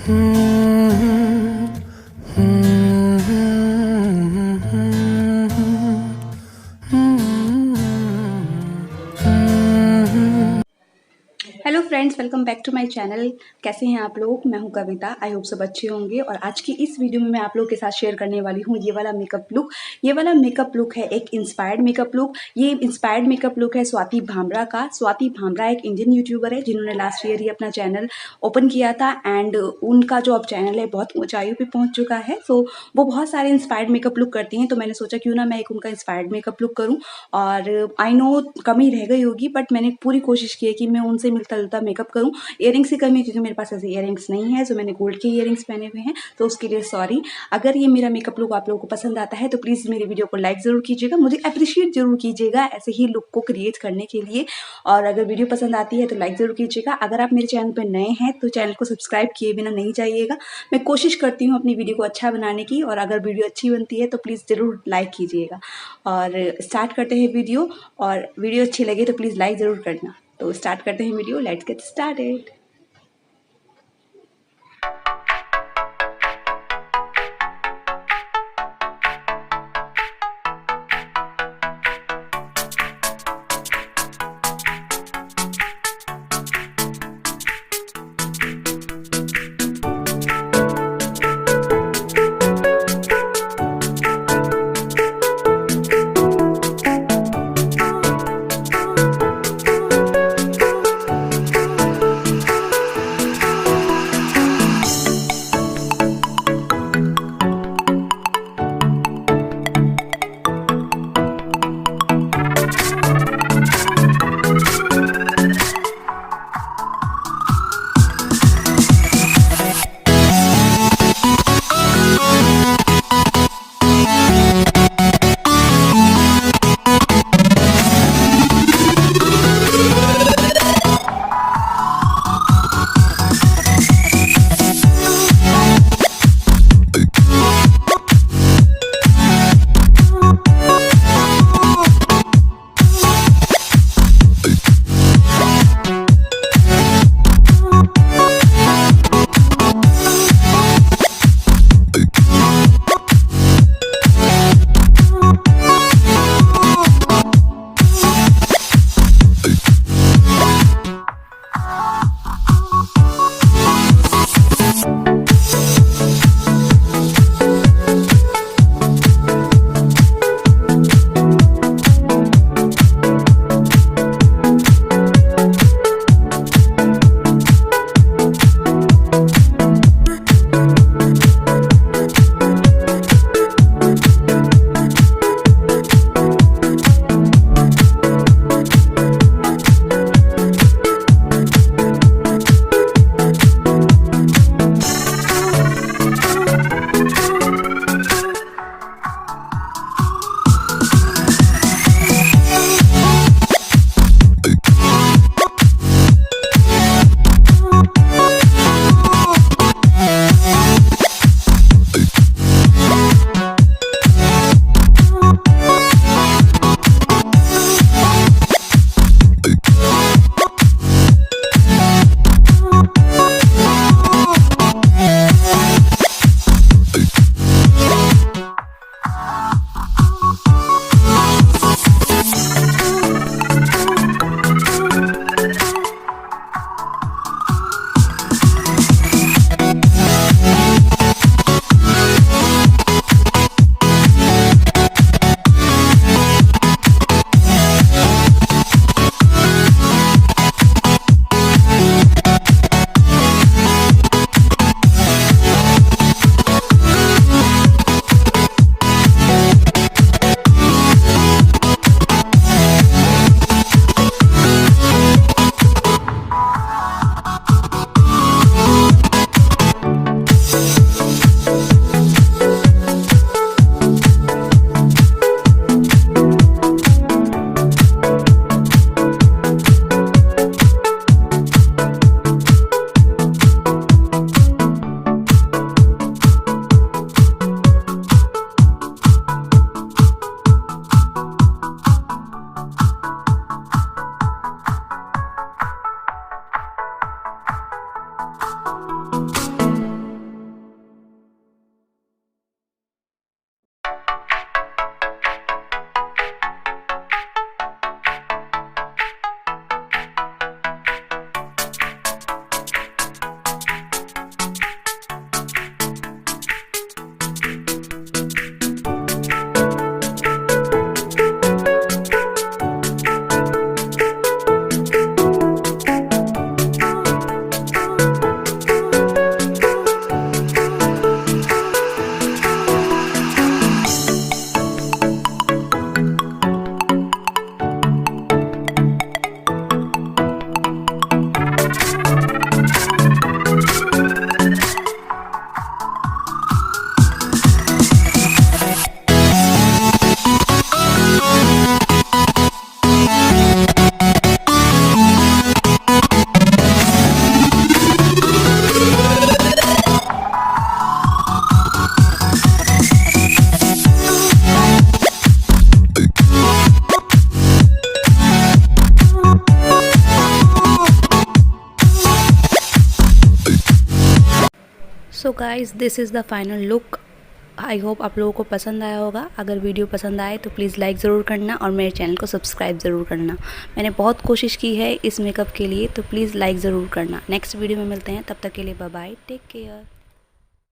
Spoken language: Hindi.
Hello friends, welcome back to my channel. कैसे हैं आप लोग? मैं हूं कविता। आई होप सब अच्छे होंगे। और आज की इस वीडियो में मैं आप लोगों के साथ शेयर करने वाली हूं ये वाला मेकअप लुक। ये वाला मेकअप लुक है एक इंस्पायर्ड मेकअप लुक। ये इंस्पायर्ड मेकअप लुक है स्वाति भामरा का। स्वाति भामरा एक इंडियन यूट्यूबर है जिन्होंने लास्ट ईयर ही अपना चैनल ओपन किया था एंड उनका जो अब चैनल है बहुत ऊंचाइयों पे पहुंच चुका है। सो वो बहुत सारे इंस्पायर्ड मेकअप लुक करती हैं, तो मैंने सोचा क्यों ना मैं एक उनका इंस्पायर्ड मेकअप लुक करूँ। और आई नो कमी रह गई होगी, बट मैंने पूरी कोशिश की है कि मैं उनसे मिलता जुलता मेकअप करूँ। इयरिंग्स की कमी, क्योंकि मेरे पास ऐसे इयरिंग्स नहीं है, जो मैंने गोल्ड के इयरिंग्स पहने हुए हैं, तो उसके लिए सॉरी। अगर ये मेरा मेकअप लुक आप लोगों को पसंद आता है तो प्लीज़ मेरे वीडियो को लाइक ज़रूर कीजिएगा, मुझे अप्रिशिएट जरूर कीजिएगा ऐसे ही लुक को क्रिएट करने के लिए। और अगर वीडियो पसंद आती है तो लाइक ज़रूर कीजिएगा। अगर आप मेरे चैनल पर नए हैं तो चैनल को सब्सक्राइब किए बिना नहीं जाइएगा। मैं कोशिश करती हूँ अपनी वीडियो को अच्छा बनाने की, और अगर वीडियो अच्छी बनती है तो प्लीज़ ज़रूर लाइक कीजिएगा। और स्टार्ट करते हैं वीडियो, और वीडियो अच्छी लगे तो प्लीज़ लाइक ज़रूर करना। तो स्टार्ट करते हैं video. Let's get started. So guys, this is the final look. I hope आप लोगों को पसंद आया होगा। अगर वीडियो पसंद आए तो प्लीज़ लाइक ज़रूर करना और मेरे चैनल को सब्सक्राइब ज़रूर करना। मैंने बहुत कोशिश की है इस मेकअप के लिए, तो प्लीज़ लाइक ज़रूर करना। नेक्स्ट वीडियो में मिलते हैं, तब तक के लिए बाय बाय, टेक केयर।